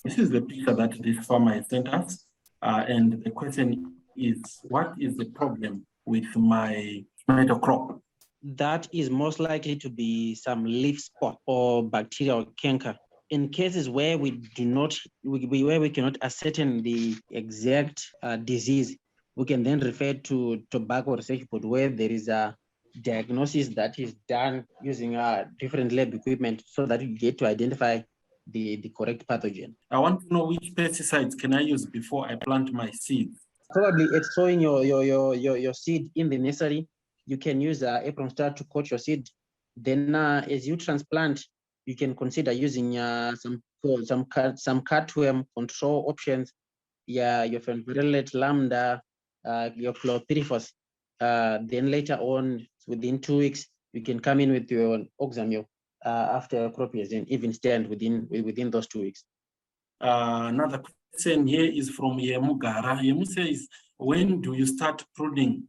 This is the picture that this farmer has sent us. And the question is, what is the problem with my tomato crop? That is most likely to be some leaf spot or bacterial canker. In cases where we do not, where we cannot ascertain the exact disease, we can then refer to tobacco research board, where there is a diagnosis that is done using different lab equipment, so that you get to identify the correct pathogen. I want to know which pesticides can I use before I plant my seeds. Probably it's sowing your seed in the nursery. You can use apron star to coat your seed. Then as you transplant, you can consider using some cutworm control options. Yeah, your fenvarelet lambda, your chlorpyrifos. Then later on, within 2 weeks, you can come in with your oxamil after a crop years, and even stand within those 2 weeks. Another question here is from Yemu Gara. Yemu says, when do you start pruning,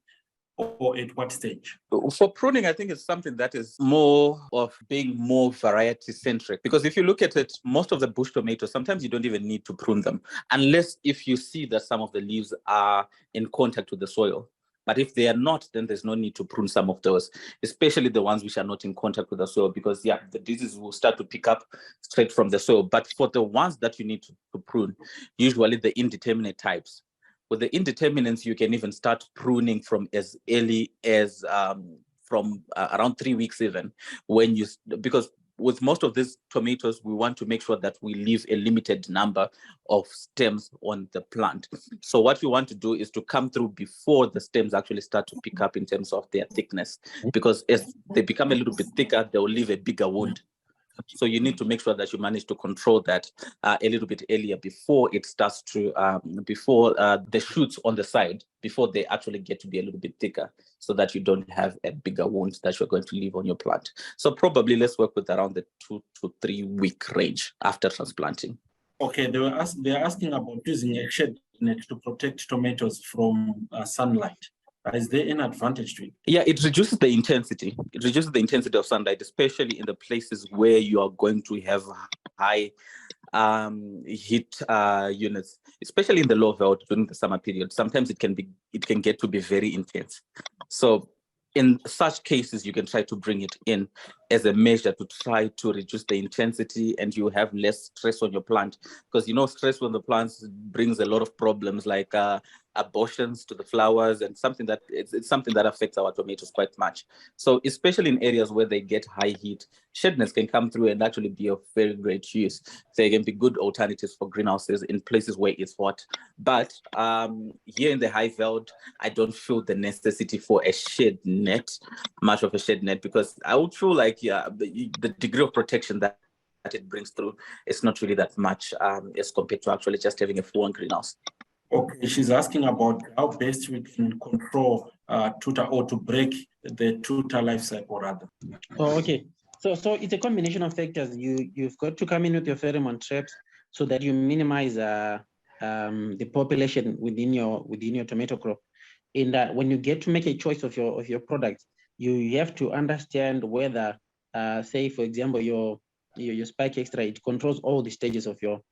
or at what stage? For pruning, I think it's something that is more of being more variety centric, because if you look at it, most of the bush tomatoes, sometimes you don't even need to prune them unless if you see that some of the leaves are in contact with the soil. But if they are not, then there's no need to prune some of those, especially the ones which are not in contact with the soil, because the disease will start to pick up straight from the soil. But for the ones that you need to prune, usually the indeterminate types. With the indeterminates, you can even start pruning from as early as from around 3 weeks even, because with most of these tomatoes, we want to make sure that we leave a limited number of stems on the plant. So what we want to do is to come through before the stems actually start to pick up in terms of their thickness, because as they become a little bit thicker, they will leave a bigger wound. So you need to make sure that you manage to control that a little bit earlier before it starts to, before the shoots on the side, before they actually get to be a little bit thicker, so that you don't have a bigger wound that you're going to leave on your plant. So probably let's work with around the 2 to 3 week range after transplanting. Okay, they are asking about using a shade net to protect tomatoes from sunlight. Is there an advantage to it? Yeah, it reduces the intensity. It reduces the intensity of sunlight, especially in the places where you are going to have high heat units, especially in the low veld during the summer period. Sometimes it can get to be very intense. So in such cases, you can try to bring it in as a measure to try to reduce the intensity, and you have less stress on your plant, because stress on the plants brings a lot of problems like abortions to the flowers, and it's something that affects our tomatoes quite much. So especially in areas where they get high heat, shade nets can come through and actually be of very great use. They can be good alternatives for greenhouses in places where it's hot. But here in the high veld, I don't feel the necessity for a shade net, much of a shade net, because I would feel like the degree of protection that it brings through is not really that much as compared to actually just having a full-on greenhouse. Okay, she's asking about how best we can control tutor, or to break the tutor life cycle rather. Oh, okay. So it's a combination of factors. You've got to come in with your pheromone traps so that you minimize the population within your tomato crop. In that, when you get to make a choice of your product, you have to understand whether, say for example, your spike extra, it controls all the stages of your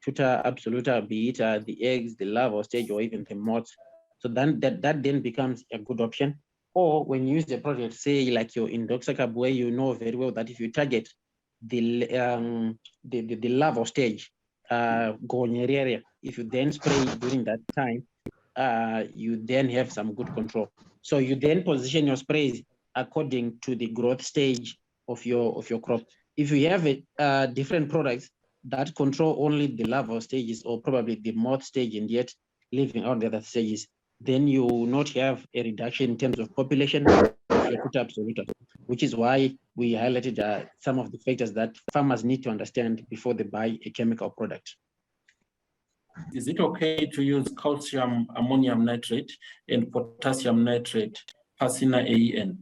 tutor absoluta, be it the eggs, the larval stage, or even the moths. So then that then becomes a good option. Or when you use the product, say like your indoxacarb, where you know very well that if you target the larval stage, area, if you then spray during that time, you then have some good control. So you then position your sprays according to the growth stage of your crop. If you have different products that control only the larval stages, or probably the moth stage, and yet leaving out the other stages, then you will not have a reduction in terms of population of your tutor absoluta, which is why we highlighted some of the factors that farmers need to understand before they buy a chemical product. Is it okay to use calcium ammonium nitrate and potassium nitrate, Pasina AEN?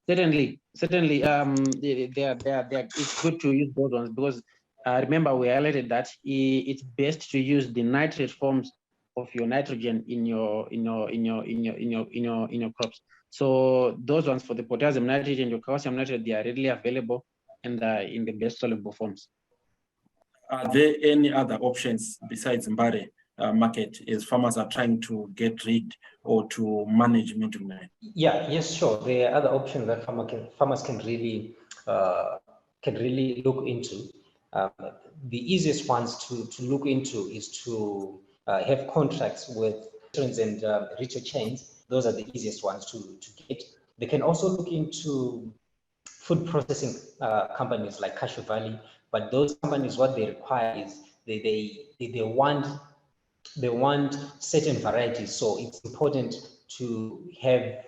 Certainly. It's good to use those ones, because remember we highlighted that it's best to use the nitrate forms of your nitrogen in your crops. So those ones for the potassium nitrate and your calcium nitrate, they are readily available and in the best soluble forms. Are there any other options besides Mbare market as farmers are trying to get rid or to manage middlemen? Yes, sure. There are other options that farmers can really look into. The easiest ones to look into is to have contracts with restaurants and retail chains. Those are the easiest ones to get. They can also look into food processing companies like Cashew Valley, but those companies, what they require is they want certain varieties. So it's important to have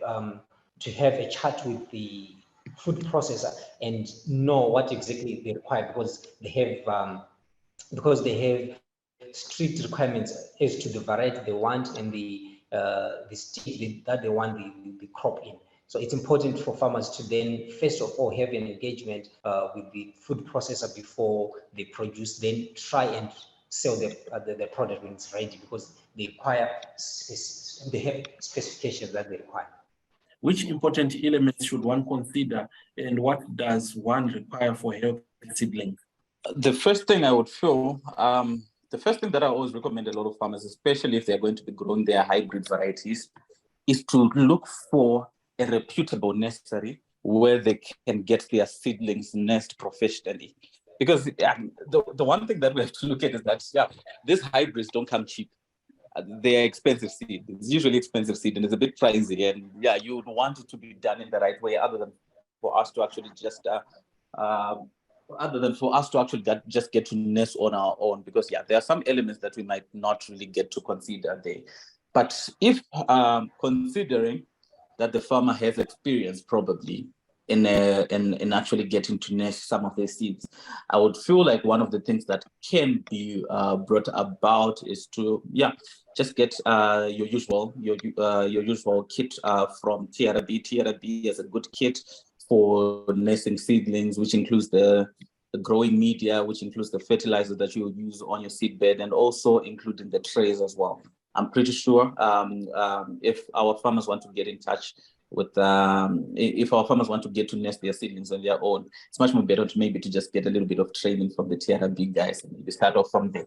a chat with the food processor and know what exactly they require, because they have strict requirements as to the variety they want and the stage that they want the crop in. So it's important for farmers to then, first of all, have an engagement with the food processor before they produce, then try and sell the product when it's ready, because they require, they have specifications that they require. Which important elements should one consider, and what does one require for healthy seedlings? The first thing I would feel, the first thing that I always recommend a lot of farmers, especially if they're going to be growing their hybrid varieties, is to look for a reputable nursery where they can get their seedlings nursed professionally. Because the one thing that we have to look at is that, these hybrids don't come cheap. They're expensive seed. It's usually expensive seed and it's a bit pricey. And you would want it to be done in the right way, other than for us to actually just just get to nurse on our own, because there are some elements that we might not really get to consider there. But if considering that the farmer has experience probably in actually getting to nurse some of their seeds, I would feel like one of the things that can be brought about is to just get your usual kit from TRB. TRB is a good kit for nursing seedlings, which includes the growing media, which includes the fertilizer that you use on your seed bed, and also including the trays as well. I'm pretty sure if our farmers want to get in touch with, if our farmers want to get to nest their seedlings on their own, it's much more better to maybe to just get a little bit of training from the TRB guys and maybe start off from there.